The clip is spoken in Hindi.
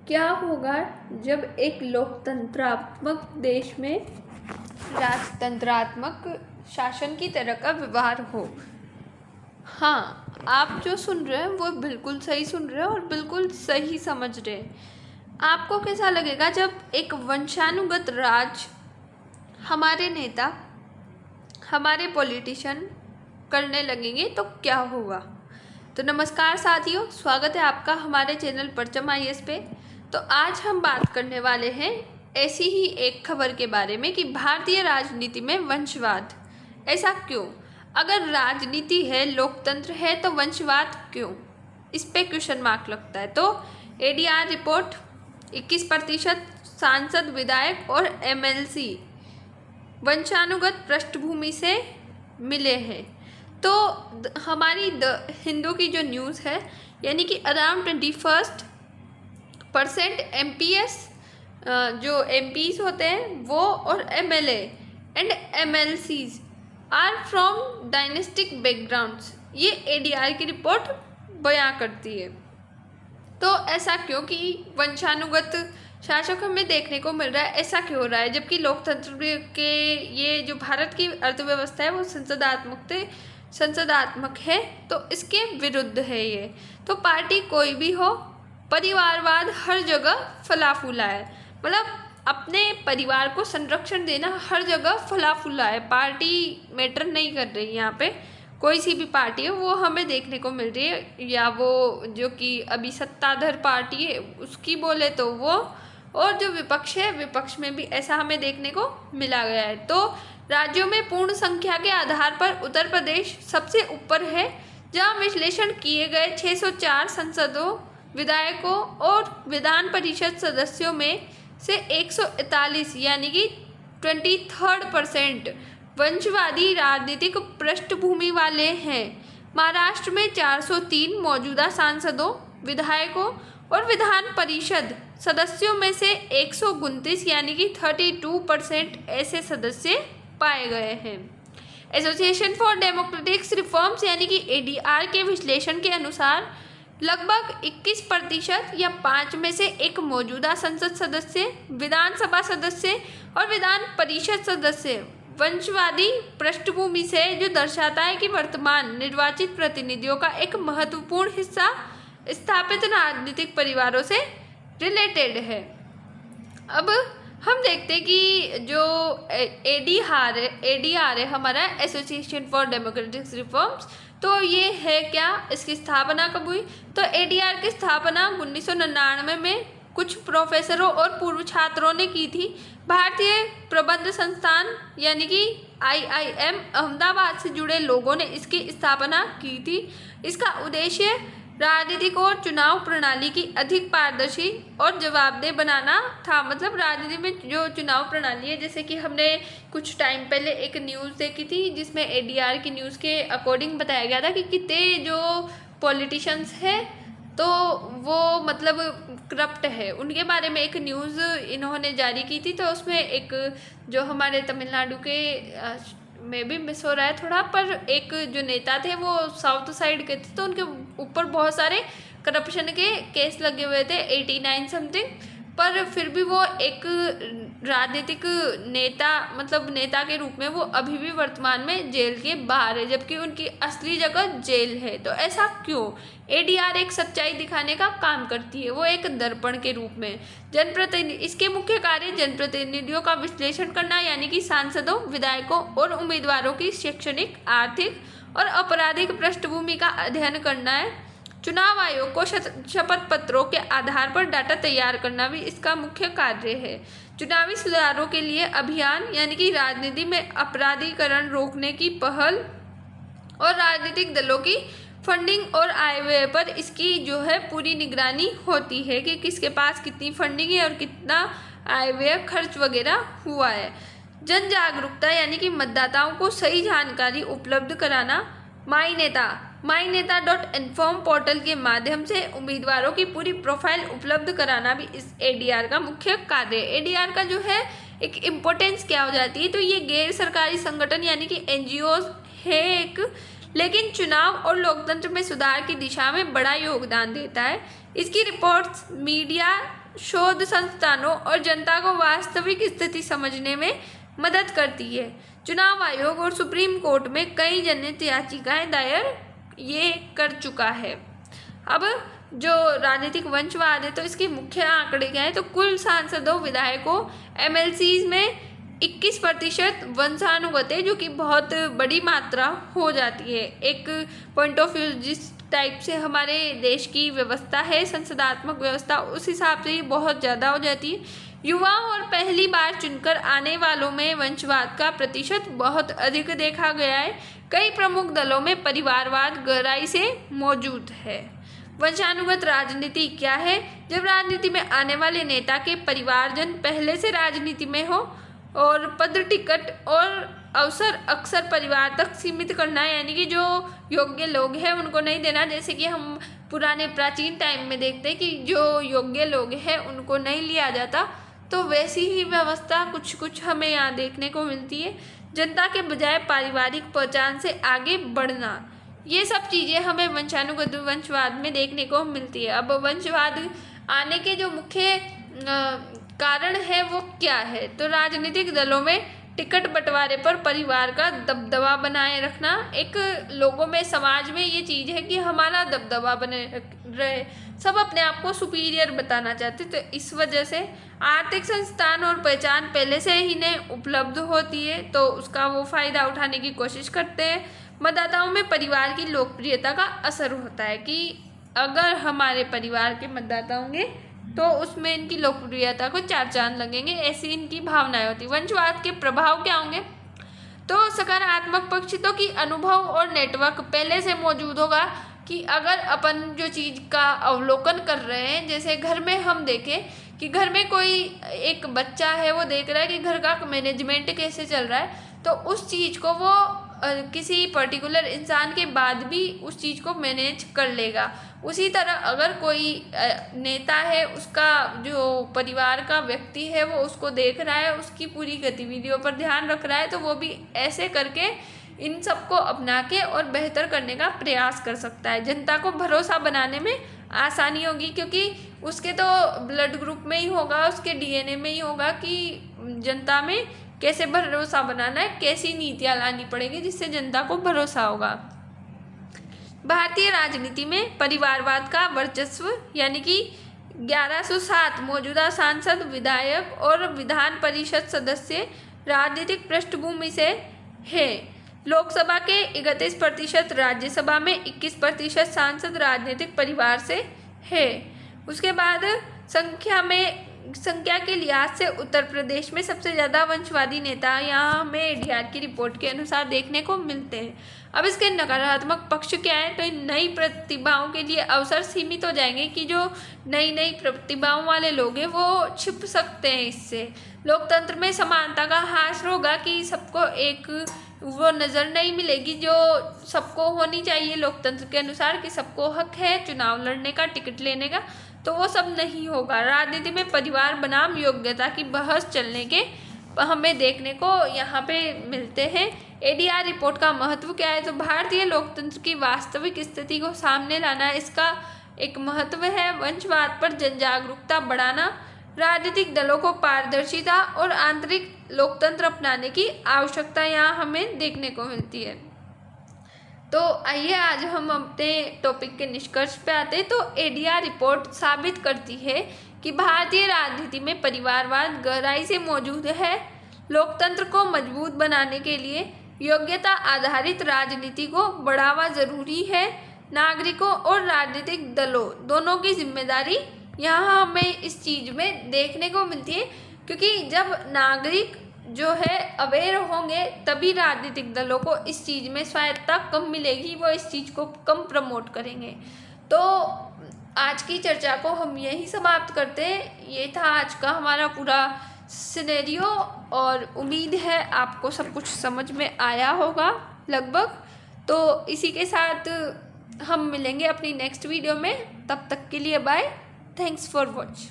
क्या होगा जब एक लोकतंत्रात्मक देश में राजतंत्रात्मक शासन की तरह का व्यवहार हो? हाँ, आप जो सुन रहे हैं वो बिल्कुल सही सुन रहे हैं और बिल्कुल सही समझ रहे हैं। आपको कैसा लगेगा जब एक वंशानुगत राज हमारे नेता, हमारे पॉलिटिशियन करने लगेंगे तो क्या होगा? तो नमस्कार साथियों, स्वागत है आपका हमारे चैनल परचम IAS पे। तो आज हम बात करने वाले हैं ऐसी ही एक खबर के बारे में कि भारतीय राजनीति में वंशवाद ऐसा क्यों? अगर राजनीति है, लोकतंत्र है, तो वंशवाद क्यों? इस पे क्वेश्चन मार्क लगता है। तो ADR रिपोर्ट 21% सांसद, विधायक और MLC वंशानुगत पृष्ठभूमि से मिले हैं। तो हमारी द हिंदू की जो न्यूज़ है, यानी कि अराउंड 21% MPS जो MPs होते हैं वो और MLA and MLCs are from dynastic backgrounds, ये ADR की रिपोर्ट बयां करती है। तो ऐसा क्यों कि वंशानुगत शासक हमें देखने को मिल रहा है? ऐसा क्यों हो रहा है जबकि लोकतंत्र के ये जो भारत की अर्थव्यवस्था है वो संसदात्मक है? तो इसके विरुद्ध है ये। तो पार्टी कोई भी हो, परिवारवाद हर जगह फला फूला है। मतलब अपने परिवार को संरक्षण देना हर जगह फला फूला है। पार्टी मैटर नहीं कर रही यहाँ पे, कोई सी भी पार्टी है वो हमें देखने को मिल रही है, या वो जो कि अभी सत्ताधार पार्टी है उसकी बोले तो वो, और जो विपक्ष है विपक्ष में भी ऐसा हमें देखने को मिला गया है। तो राज्यों में पूर्ण संख्या के आधार पर उत्तर प्रदेश सबसे ऊपर है, जहां विश्लेषण किए गए 604 सांसदों, विधायकों और विधान परिषद सदस्यों में से 141 यानी कि 23% वंशवादी राजनीतिक पृष्ठभूमि वाले हैं। महाराष्ट्र में 403 मौजूदा सांसदों, विधायकों और विधान परिषद सदस्यों में से 129 यानी कि 32% ऐसे सदस्य पाए गए हैं। एसोसिएशन फॉर डेमोक्रेटिक रिफॉर्म्स यानी कि ADR के विश्लेषण के अनुसार लगभग 21% या 5 में से एक मौजूदा संसद सदस्य, विधानसभा सदस्य और विधान परिषद सदस्य वंशवादी पृष्ठभूमि से, जो दर्शाता है कि वर्तमान निर्वाचित प्रतिनिधियों का एक महत्वपूर्ण हिस्सा स्थापित राजनीतिक परिवारों से रिलेटेड है। अब हम देखते हैं कि जो ADR है हमारा, एसोसिएशन फॉर डेमोक्रेटिक रिफॉर्म्स, तो ये है क्या, इसकी स्थापना कब हुई? तो ADR की स्थापना 1999 में कुछ प्रोफेसरों और पूर्व छात्रों ने की थी। भारतीय प्रबंध संस्थान यानी कि IIM अहमदाबाद से जुड़े लोगों ने इसकी स्थापना की थी। इसका उद्देश्य राजनीतिक और चुनाव प्रणाली की अधिक पारदर्शी और जवाबदेह बनाना था। मतलब राजनीति में जो चुनाव प्रणाली है, जैसे कि हमने कुछ टाइम पहले एक न्यूज़ देखी थी जिसमें ADR की न्यूज़ के अकॉर्डिंग बताया गया था कि कितने जो पॉलिटिशियंस हैं तो वो मतलब करप्ट है, उनके बारे में एक न्यूज़ इन्होंने जारी की थी। तो उसमें एक जो हमारे तमिलनाडु के में भी मिस हो रहा है थोड़ा, पर एक जो नेता थे वो साउथ साइड के थे, तो उनके ऊपर बहुत सारे करप्शन के केस लगे हुए थे, 89 समथिंग, पर फिर भी वो एक राजनीतिक नेता, मतलब नेता के रूप में वो अभी भी वर्तमान में जेल के बाहर है, जबकि उनकी असली जगह जेल है। तो ऐसा क्यों? ADR एक सच्चाई दिखाने का काम करती है, वो एक दर्पण के रूप में। जनप्रतिनिधि, इसके मुख्य कार्य जनप्रतिनिधियों का विश्लेषण करना, यानी कि सांसदों, विधायकों और उम्मीदवारों की शैक्षणिक, आर्थिक और आपराधिक पृष्ठभूमि का अध्ययन करना है। चुनाव आयोग को शपथ पत्रों के आधार पर डाटा तैयार करना भी इसका मुख्य कार्य है। चुनावी सुधारों के लिए अभियान, यानी कि राजनीति में अपराधीकरण रोकने की पहल और राजनीतिक दलों की फंडिंग और आय व्यय पर इसकी जो है पूरी निगरानी होती है कि किसके पास कितनी फंडिंग है और कितना आय व्यय खर्च वगैरह हुआ है। जन जागरूकता, यानी कि मतदाताओं को सही जानकारी उपलब्ध कराना। माईनेता.इन्फॉर्म पोर्टल के माध्यम से उम्मीदवारों की पूरी प्रोफाइल उपलब्ध कराना भी इस ADR का मुख्य कार्य है। ADR का जो है एक इम्पोर्टेंस क्या हो जाती है, तो ये गैर सरकारी संगठन यानी कि NGOs है एक, लेकिन चुनाव और लोकतंत्र में सुधार की दिशा में बड़ा योगदान देता है। इसकी रिपोर्ट्स मीडिया, शोध संस्थानों और जनता को वास्तविक स्थिति समझने में मदद करती है। चुनाव आयोग और सुप्रीम कोर्ट में कई जनहित याचिकाएं दायर ये कर चुका है। अब जो राजनीतिक वंशवाद है तो इसके मुख्य आंकड़े क्या है, तो कुल सांसदों, विधायकों, MLCs में 21% वंशानुगत है, जो कि बहुत बड़ी मात्रा हो जाती है। एक पॉइंट ऑफ व्यू जिस टाइप से हमारे देश की व्यवस्था है, संसदात्मक व्यवस्था, उस हिसाब से ये बहुत ज़्यादा हो जाती है। युवाओं और पहली बार चुनकर आने वालों में वंशवाद का प्रतिशत बहुत अधिक देखा गया है। कई प्रमुख दलों में परिवारवाद गहराई से मौजूद है। वंशानुगत राजनीति क्या है? जब राजनीति में आने वाले नेता के परिवारजन पहले से राजनीति में हो और पद, टिकट और अवसर अक्सर परिवार तक सीमित करना, यानी कि जो योग्य लोग हैं उनको नहीं देना। जैसे कि हम पुराने प्राचीन टाइम में देखते हैं कि जो योग्य लोग हैं उनको नहीं लिया जाता, तो वैसी ही व्यवस्था कुछ कुछ हमें यहाँ देखने को मिलती है। जनता के बजाय पारिवारिक पहचान से आगे बढ़ना, ये सब चीज़ें हमें वंशानुगत वंशवाद में देखने को मिलती है। अब वंशवाद आने के जो मुख्य कारण है वो क्या है, तो राजनीतिक दलों में टिकट बंटवारे पर परिवार का दबदबा बनाए रखना। एक लोगों में, समाज में ये चीज़ है कि हमारा दबदबा बने रहे, सब अपने आप को सुपीरियर बताना चाहते, तो इस वजह से आर्थिक संस्थान और पहचान पहले से ही इन्हें उपलब्ध होती है, तो उसका वो फ़ायदा उठाने की कोशिश करते हैं। मतदाताओं में परिवार की लोकप्रियता का असर होता है कि अगर हमारे परिवार के मतदाता होंगे तो उसमें इनकी लोकप्रियता को चार चांद लगेंगे, ऐसी इनकी भावनाएं होती। वंशवाद के प्रभाव क्या होंगे, तो सकारात्मक पक्ष तो कि अनुभव और नेटवर्क पहले से मौजूद होगा कि अगर अपन जो चीज़ का अवलोकन कर रहे हैं, जैसे घर में हम देखें कि घर में कोई एक बच्चा है, वो देख रहा है कि घर का मैनेजमेंट कैसे चल रहा है, तो उस चीज़ को वो किसी पर्टिकुलर इंसान के बाद भी उस चीज़ को मैनेज कर लेगा। उसी तरह अगर कोई नेता है, उसका जो परिवार का व्यक्ति है वो उसको देख रहा है, उसकी पूरी गतिविधियों पर ध्यान रख रहा है, तो वो भी ऐसे करके इन सबको अपना के और बेहतर करने का प्रयास कर सकता है। जनता को भरोसा बनाने में आसानी होगी, क्योंकि उसके तो ब्लड ग्रुप में ही होगा, उसके DNA में ही होगा कि जनता में कैसे भरोसा बनाना है, कैसी नीतियाँ लानी पड़ेगी जिससे जनता को भरोसा होगा। भारतीय राजनीति में परिवारवाद का वर्चस्व, यानी कि 1107 मौजूदा सांसद, विधायक और विधान परिषद सदस्य राजनीतिक पृष्ठभूमि से है। लोकसभा के 31%, राज्यसभा में 21% सांसद राजनीतिक परिवार से है। उसके बाद संख्या के लिहाज से उत्तर प्रदेश में सबसे ज़्यादा वंशवादी नेता यहाँ हमें ADR की रिपोर्ट के अनुसार देखने को मिलते हैं। अब इसके नकारात्मक पक्ष क्या है, तो इन नई प्रतिभाओं के लिए अवसर सीमित हो जाएंगे कि जो नई प्रतिभाओं वाले लोग हैं वो छिप सकते हैं इससे। लोकतंत्र में समानता का ह्रास होगा कि सबको एक वो नज़र नहीं मिलेगी जो सबको होनी चाहिए लोकतंत्र के अनुसार, कि सबको हक है चुनाव लड़ने का, टिकट लेने का, तो वो सब नहीं होगा। राजनीति में परिवार बनाम योग्यता की बहस चलने के हमें देखने को यहाँ पे मिलते हैं। ADR रिपोर्ट का महत्व क्या है, तो भारतीय लोकतंत्र की वास्तविक स्थिति को सामने लाना इसका एक महत्व है। वंशवाद पर जन जागरूकता बढ़ाना, राजनीतिक दलों को पारदर्शिता और आंतरिक लोकतंत्र अपनाने की आवश्यकता यहाँ हमें देखने को मिलती है। तो आइए आज हम अपने टॉपिक के निष्कर्ष पे आते हैं। तो ADR रिपोर्ट साबित करती है कि भारतीय राजनीति में परिवारवाद गहराई से मौजूद है। लोकतंत्र को मजबूत बनाने के लिए योग्यता आधारित राजनीति को बढ़ावा जरूरी है। नागरिकों और राजनीतिक दलों दोनों की जिम्मेदारी यहाँ हमें इस चीज़ में देखने को मिलती है, क्योंकि जब नागरिक जो है अवेयर होंगे तभी राजनीतिक दलों को इस चीज़ में स्वायत्तता कम मिलेगी, वो इस चीज़ को कम प्रमोट करेंगे। तो आज की चर्चा को हम यही समाप्त करते हैं। ये था आज का हमारा पूरा सिनेरियो और उम्मीद है आपको सब कुछ समझ में आया होगा लगभग। तो इसी के साथ हम मिलेंगे अपनी नेक्स्ट वीडियो में, तब तक के लिए बाय, थैंक्स फॉर वॉच।